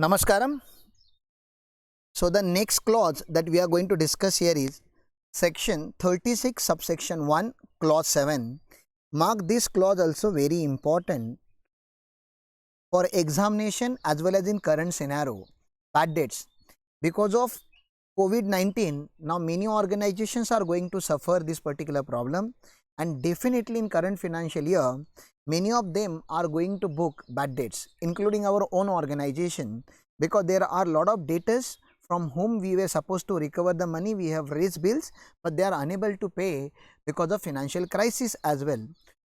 Namaskaram. So the next clause that we are going to discuss here is section 36 subsection 1 clause 7. Mark this clause also very important for examination as well as in current scenario. Bad debts. Because of COVID-19, now many organizations are going to suffer this particular problem, and definitely in current financial year, many of them are going to book bad debts, including our own organization, because there are a lot of debtors from whom we were supposed to recover the money. We have raised bills, but they are unable to pay because of financial crisis as well.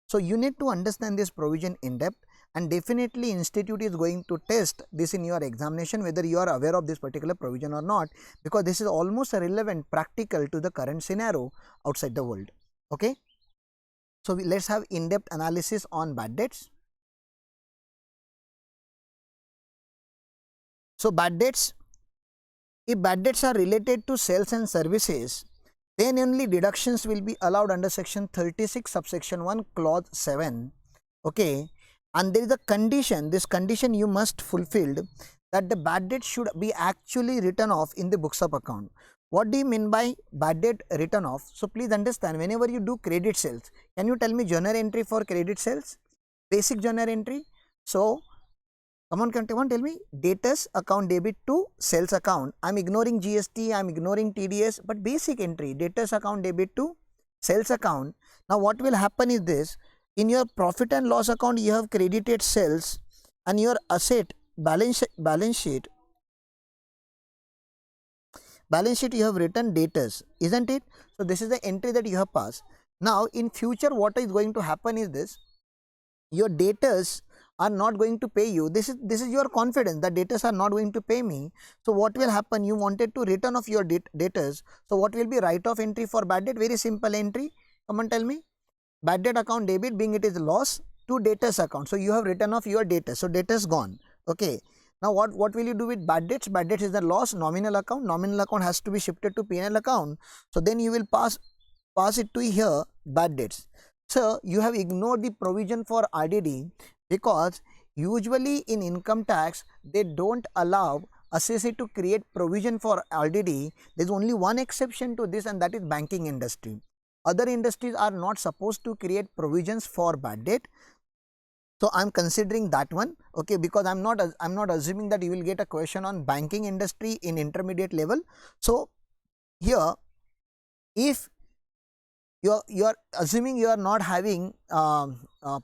So you need to understand this provision in depth, and definitely institute is going to test this in your examination whether you are aware of this particular provision or not, because this is almost relevant practical to the current scenario outside the world. Okay, so let's have in-depth analysis on bad debts. So bad debts, if bad debts are related to sales and services, then only deductions will be allowed under section 36 subsection 1 clause 7. Okay, and there is a condition, this condition you must fulfill, that the bad debt should be actually written off in the books of account. What do you mean by bad debt written off? So please understand, whenever you do credit sales, can you tell me journal entry for credit sales? Basic journal entry. So come on, tell me debtors account debit to sales account. I am ignoring GST, I am ignoring TDS, but basic entry, debtors account debit to sales account. Now what will happen is this: in your profit and loss account you have credited sales, and your asset balance sheet you have written debtors, isn't it? So this is the entry that you have passed. Now in future what is going to happen is this: your debtors are not going to pay you. This is your confidence that debtors are not going to pay me. So what will happen? You wanted to return off your debtors. So what will be write off entry for bad debt? Very simple entry. Come on, tell me. Bad debt account debit, being it is loss, to debtors account. So you have written off your debtors. So debtors gone. Okay. Now what will you do with bad debts? Bad debts is the loss, nominal account. Nominal account has to be shifted to P&L account. So then you will pass it to here bad debts. So you have ignored the provision for RDD, because usually in income tax they don't allow assessee to create provision for RDD. There is only one exception to this, and that is banking industry. Other industries are not supposed to create provisions for bad debt. So I am considering that one, okay, because I am not assuming that you will get a question on banking industry in intermediate level. So here, if you are assuming you are not having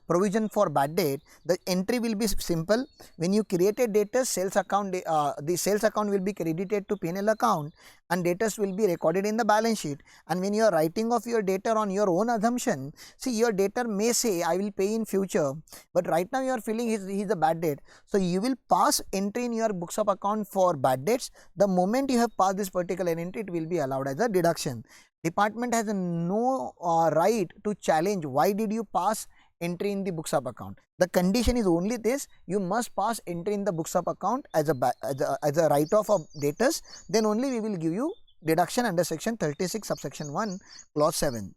provision for bad debt, the entry will be simple. When you created debtors, sales account, the sales account will be credited to P&L account, and debtors will be recorded in the balance sheet. And when you are writing off your debtor on your own assumption, see, your debtor may say I will pay in future, but right now you are feeling he is a bad debt. So you will pass entry in your books of account for bad debts. The moment you have passed this particular entry, it will be allowed as a deduction. Department has no right to challenge why did you pass entry in the books of account. The condition is only this: you must pass entry in the books of account as a write off of debtors, then only we will give you deduction under section 36 subsection 1 clause 7.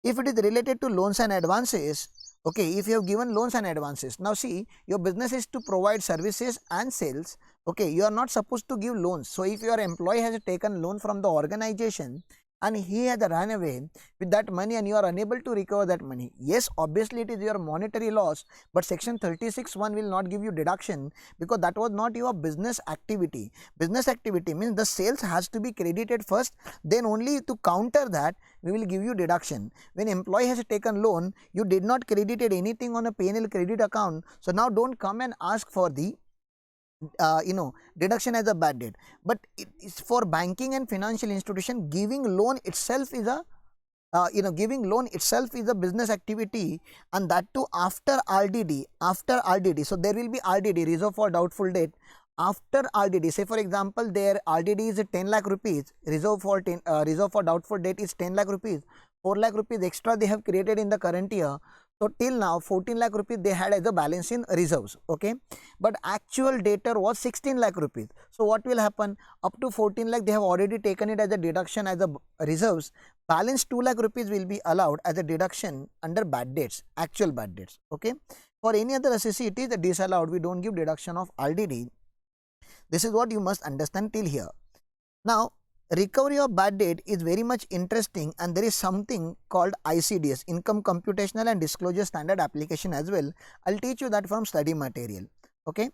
If it is related to loans and advances, okay, if you have given loans and advances, now see, your business is to provide services and sales, okay, you are not supposed to give loans. So if your employee has taken loan from the organization and he has run away with that money and you are unable to recover that money, yes, obviously it is your monetary loss, but section 36(1) will not give you deduction, because that was not your business activity. Business activity means the sales has to be credited first, then only to counter that we will give you deduction. When employee has taken loan, you did not credited anything on a P&L credit account, so now don't come and ask for the deduction as a bad debt. But it is for banking and financial institution, giving loan itself is a giving loan itself is a business activity, and that too after RDD. So there will be RDD, reserve for doubtful debt. After RDD, say for example their RDD is 10 lakh rupees, reserve for doubtful debt is 10 lakh rupees, 4 lakh rupees extra they have created in the current year. So till now 14 lakh rupees they had as a balance in reserves, okay, but actual debtor was 16 lakh rupees. So what will happen? Up to 14 lakh they have already taken it as a deduction as a reserves. Balance 2 lakh rupees will be allowed as a deduction under bad debts, actual bad debts, okay. For any other associate it is disallowed. We don't give deduction of RDD. This is what you must understand till here. Now, recovery of bad debt is very much interesting, and there is something called ICDS, Income Computational and Disclosure Standard Application as well. I'll teach you that from study material. Okay.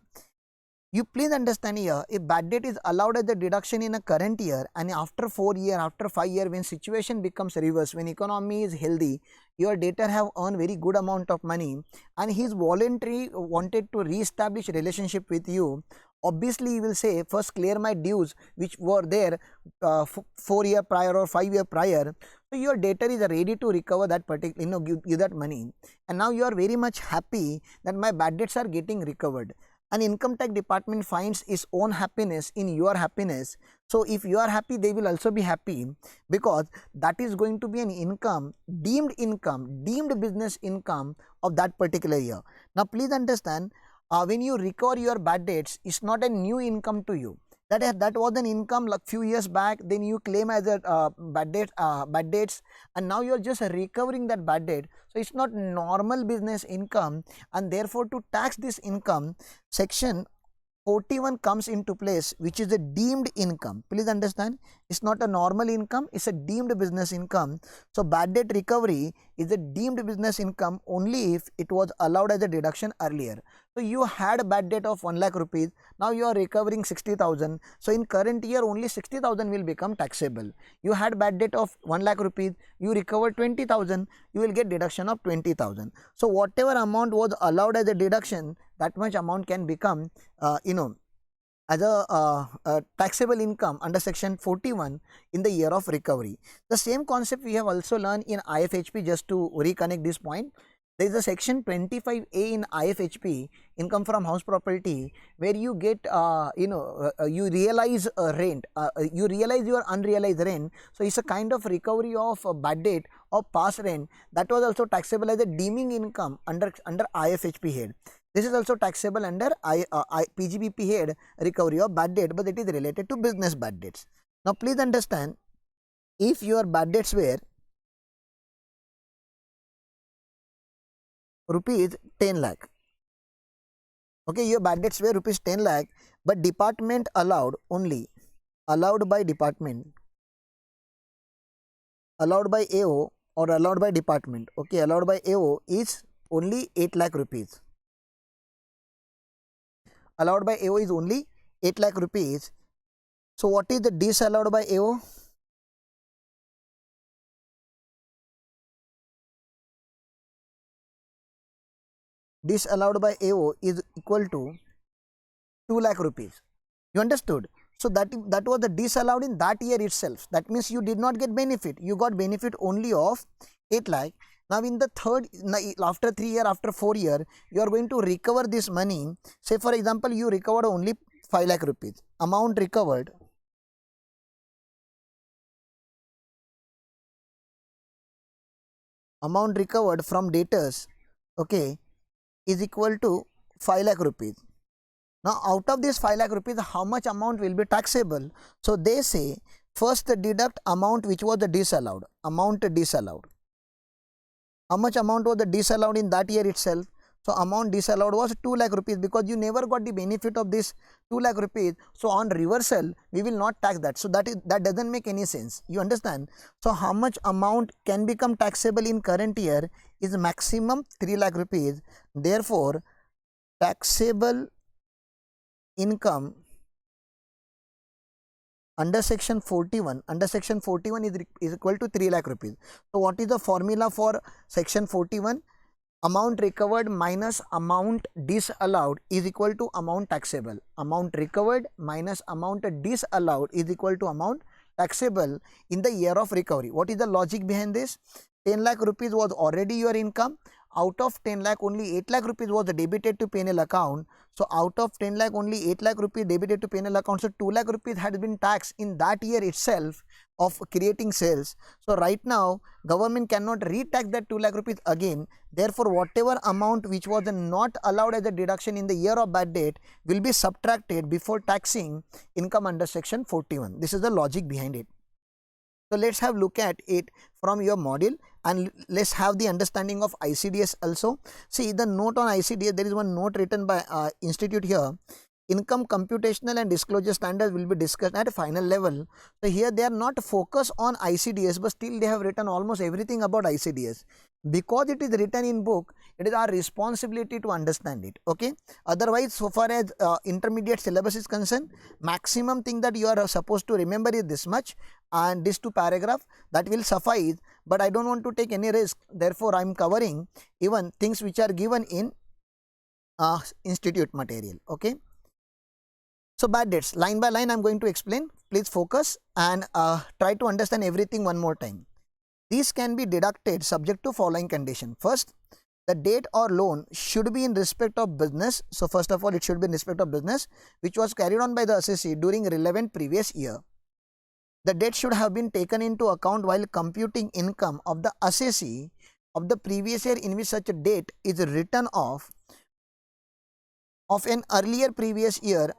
You please understand here, if bad debt is allowed as a deduction in a current year, and after 4 years, after 5 years, when situation becomes reverse, when economy is healthy, your debtor have earned very good amount of money and he is voluntary wanted to re-establish relationship with you, obviously you will say first clear my dues which were there 4 year prior or 5 year prior. So your debtor is ready to recover that particular, give that money, and now you are very much happy that my bad debts are getting recovered. And income tax department finds its own happiness in your happiness. So if you are happy, they will also be happy, because that is going to be an income, deemed business income of that particular year. Now please understand, when you recover your bad debts, it's not a new income to you. That was an income like few years back, then you claim as a bad debts, and now you are just recovering that bad debt. So it's not normal business income, and therefore to tax this income, section 41 comes into place, which is a deemed income. Please understand, it's not a normal income, it's a deemed business income. So bad debt recovery is a deemed business income only if it was allowed as a deduction earlier. So you had a bad debt of 1 lakh rupees, now you are recovering 60,000. So in current year only 60,000 will become taxable. You had bad debt of 1 lakh rupees, you recovered 20,000, you will get deduction of 20,000. So whatever amount was allowed as a deduction, that much amount can become as a taxable income under section 41 in the year of recovery. The same concept we have also learned in IFHP. Just to reconnect this point, there is a section 25A in IFHP, income from house property, where you get you realize rent, you realize your unrealized rent. So it's a kind of recovery of bad debt of past rent, that was also taxable as a deeming income under IFHP head. This is also taxable under PGBP head, recovery of bad debt, but it is related to business bad debts. Now please understand, if your bad debts were rupees 10 lakh, okay, your bad debts were rupees 10 lakh, but department allowed by department, allowed by AO or allowed by department, okay, allowed by AO is only 8 lakh rupees. Allowed by AO is only 8 lakh rupees. So what is the disallowed by AO? Disallowed by AO is equal to 2 lakh rupees. You understood? So that was the disallowed in that year itself. That means you did not get benefit. You got benefit only of 8 lakh. Now in the third, after 3 years, after 4 years, you are going to recover this money. Say for example, you recovered only 5 lakh rupees. Amount recovered from debtors, okay, is equal to 5 lakh rupees. Now out of this 5 lakh rupees, how much amount will be taxable? So they say first deduct amount which was the disallowed, amount disallowed. How much amount was the disallowed in that year itself? So amount disallowed was 2 lakh rupees, because you never got the benefit of this 2 lakh rupees. So on reversal, we will not tax that. So that doesn't make any sense. You understand? So how much amount can become taxable in current year is maximum 3 lakh rupees. Therefore, taxable income under section 41 is equal to 3 lakh rupees. So what is the formula for section 41? Amount recovered minus amount disallowed is equal to amount taxable. Amount recovered minus amount disallowed is equal to amount taxable in the year of recovery. What is the logic behind this? 10 lakh rupees was already your income. Out of 10 lakh, only 8 lakh rupees was debited to P&L account. So out of 10 lakh, only 8 lakh rupees debited to P&L account. So 2 lakh rupees had been taxed in that year itself of creating sales. So right now, government cannot re-tax that 2 lakh rupees again. Therefore, whatever amount which was not allowed as a deduction in the year of bad debt will be subtracted before taxing income under section 41. This is the logic behind it. So let's have look at it from your module, and let's have the understanding of ICDS also. See the note on ICDS, there is one note written by institute here. income computational and disclosure standards will be discussed at a final level. So here they are not focused on ICDS, but still they have written almost everything about ICDS. Because it is written in book, it is our responsibility to understand it. Okay. Otherwise, so far as intermediate syllabus is concerned, maximum thing that you are supposed to remember is this much, and this 2 paragraph that will suffice. But I don't want to take any risk. Therefore, I am covering even things which are given in institute material. Okay. So bad debts, line by line I am going to explain. Please focus and try to understand everything one more time. These can be deducted subject to following condition. First, the debt or loan should be in respect of business. So first of all, it should be in respect of business which was carried on by the assessee during relevant previous year. The debt should have been taken into account while computing income of the assessee of the previous year in which such a debt is written off of an earlier previous year,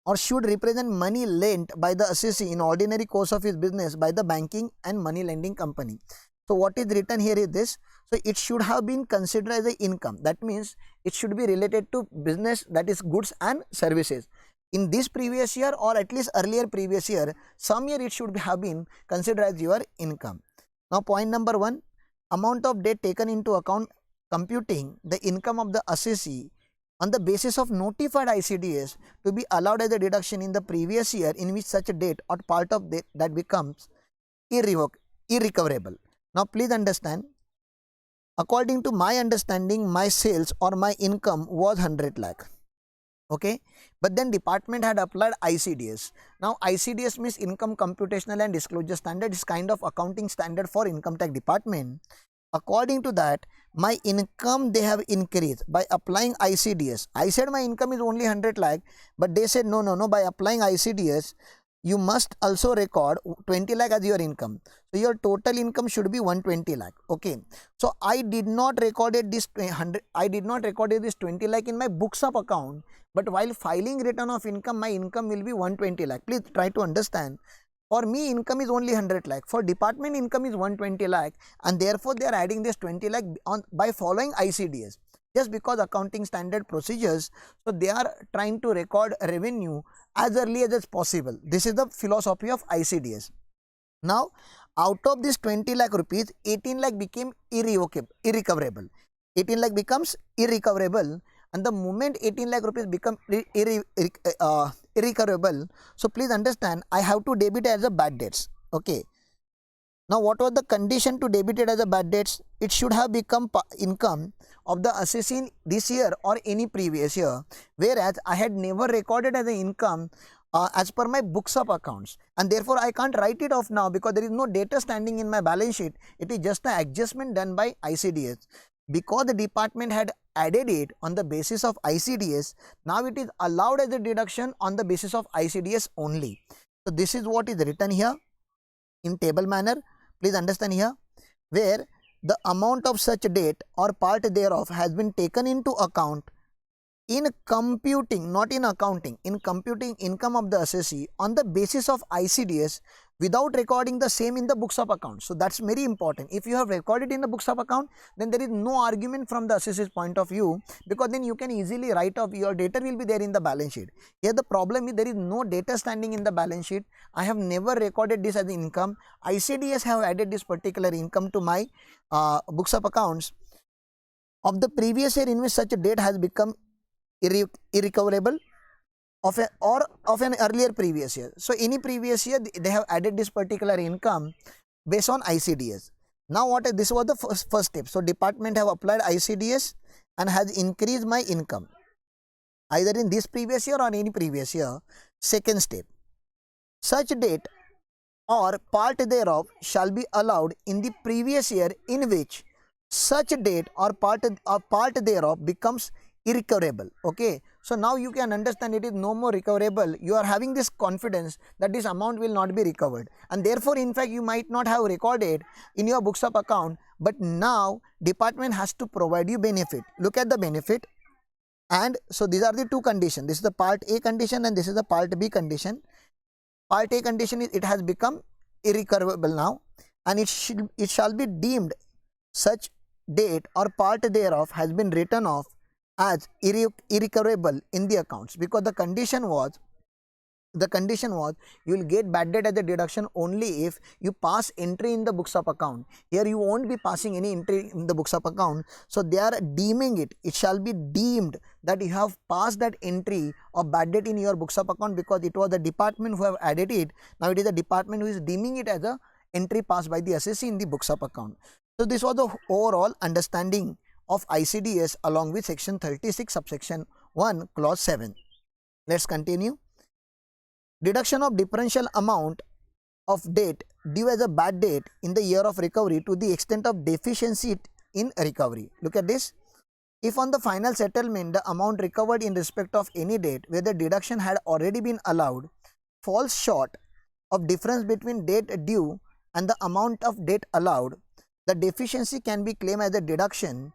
or should represent money lent by the assessee in ordinary course of his business by the banking and money lending company. So what is written here is this. So it should have been considered as an income. That means it should be related to business, that is goods and services. In this previous year or at least earlier previous year, some year it should have been considered as your income. Now point number 1, amount of debt taken into account computing the income of the assessee on the basis of notified ICDS to be allowed as a deduction in the previous year in which such a debt or part of debt that becomes irrecoverable. Now please understand, according to my understanding, my sales or my income was 100 lakh. Okay, but then department had applied ICDS. Now ICDS means income computational and disclosure standard, is kind of accounting standard for income tax department. According to that, my income they have increased by applying ICDS. I said my income is only 100 lakh, but they said no, by applying ICDS you must also record 20 lakh as your income. So your total income should be 120 lakh. Okay, so I did not recorded this 100, I did not recorded this 20 lakh in my books of account, but while filing return of income, my income will be 120 lakh. Please try to understand. For me, income is only 100 lakh. For department, income is 120 lakh, and therefore they are adding this 20 lakh on by following ICDS. Just because accounting standard procedures, so they are trying to record revenue as early as possible. This is the philosophy of ICDS. Now, out of this 20 lakh rupees, 18 lakh became irrecoverable. 18 lakh becomes irrecoverable, and the moment 18 lakh rupees become irrecoverable, so please understand, I have to debit as a bad debts. Okay. Now what was the condition to debit it as a bad debts? It should have become income of the assessee this year or any previous year, whereas I had never recorded as an income as per my books of accounts, and therefore I can't write it off now because there is no data standing in my balance sheet. It is just an adjustment done by ICDS. Because the department had added it on the basis of ICDS, now it is allowed as a deduction on the basis of ICDS only. So this is what is written here in table manner. Please understand here, where the amount of such debt or part thereof has been taken into account in computing, not in accounting, in computing income of the assessee on the basis of ICDS without recording the same in the books of account. So that's very important. If you have recorded in the books of account, then there is no argument from the assessee's point of view, because then you can easily write off, your data will be there in the balance sheet. Here the problem is there is no data standing in the balance sheet. I have never recorded this as income. ICDS have added this particular income to my books of accounts of the previous year in which such a debt has become irrecoverable of an earlier previous year. So any previous year they have added this particular income based on ICDS. Now what this was the first step. So department have applied ICDS and has increased my income either in this previous year or any previous year. Second step, such debt or part thereof shall be allowed in the previous year in which such debt or part thereof becomes irrecoverable. Okay, so now you can understand it is no more recoverable. You are having this confidence that this amount will not be recovered, and therefore in fact you might not have recorded in your books of account, but now department has to provide you benefit. Look at the benefit. And so these are the two conditions. This is the part A condition and this is the part B condition. Part A condition is it has become irrecoverable now, and it shall be deemed such debt or part thereof has been written off as irrecoverable in the accounts, because the condition was you will get bad debt as a deduction only if you pass entry in the books of account. Here you won't be passing any entry in the books of account, so they are deeming it shall be deemed that you have passed that entry of bad debt in your books of account, because it was the department who have added it. Now it is the department who is deeming it as a entry passed by the assessee in the books of account. So this was the overall understanding of ICDS along with section 36 subsection 1 clause 7. Let's continue. Deduction of differential amount of debt due as a bad debt in the year of recovery to the extent of deficiency in recovery. Look at this. If on the final settlement the amount recovered in respect of any debt where the deduction had already been allowed falls short of difference between debt due and the amount of debt allowed, the deficiency can be claimed as a deduction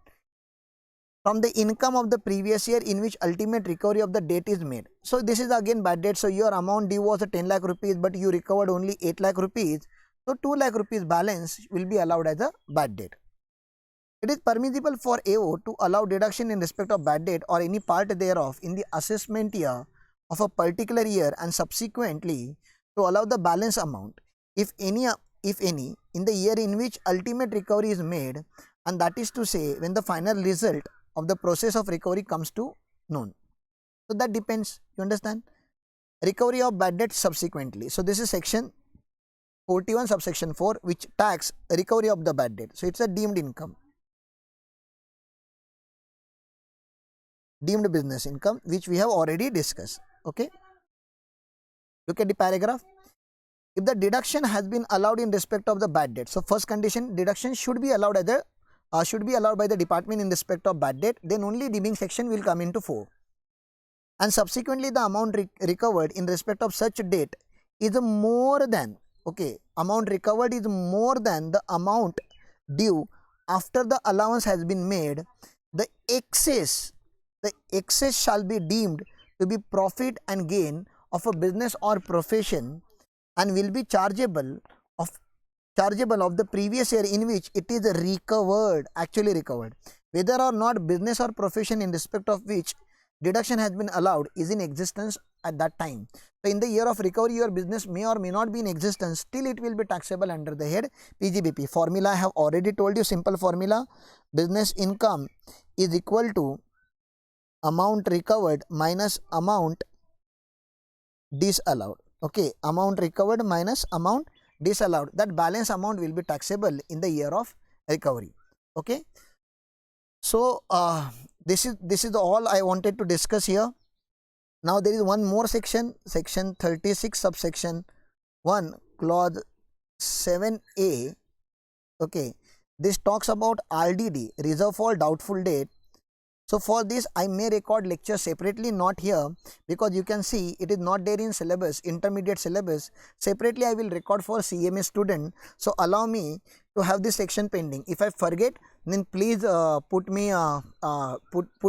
from the income of the previous year in which ultimate recovery of the debt is made. So this is again bad debt. So your amount due was 10 lakh rupees, but you recovered only 8 lakh rupees. So 2 lakh rupees balance will be allowed as a bad debt. It is permissible for AO to allow deduction in respect of bad debt or any part thereof in the assessment year of a particular year and subsequently to allow the balance amount, if any, in the year in which ultimate recovery is made, and that is to say when the final result of the process of recovery comes to known. So that depends, you understand. Recovery of bad debt subsequently. So this is section 41 subsection 4 which tax recovery of the bad debt. So it's a deemed income, deemed business income, which we have already discussed. Okay, look at the paragraph. If the deduction has been allowed in respect of the bad debt, so first condition, deduction should be allowed as a should be allowed by the department in respect of bad debt, then only deeming section will come into 4. And subsequently the amount recovered in respect of such debt is more than, okay, amount recovered is more than the amount due after the allowance has been made, the excess shall be deemed to be profit and gain of a business or profession and will be chargeable of the previous year in which it is recovered, actually recovered, whether or not business or profession in respect of which deduction has been allowed is in existence at that time. So in the year of recovery your business may or may not be in existence, still it will be taxable under the head PGBP. Formula I have already told you, simple formula, business income is equal to amount recovered minus amount disallowed. Okay, amount recovered minus amount disallowed, that balance amount will be taxable in the year of recovery. Okay, so this is all I wanted to discuss here. Now there is one more section, section 36 subsection 1 clause 7a. Okay, this talks about RDD, reserve for doubtful debt. So for this I may record lecture separately, not here, because you can see it is not there in syllabus, intermediate syllabus. Separately I will record for CMA student. So allow me to have this section pending. If I forget, then please put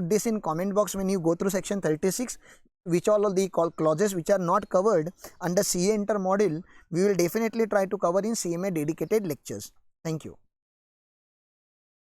this in comment box when you go through section 36, which all of the clauses which are not covered under CA inter module we will definitely try to cover in CMA dedicated lectures. Thank you.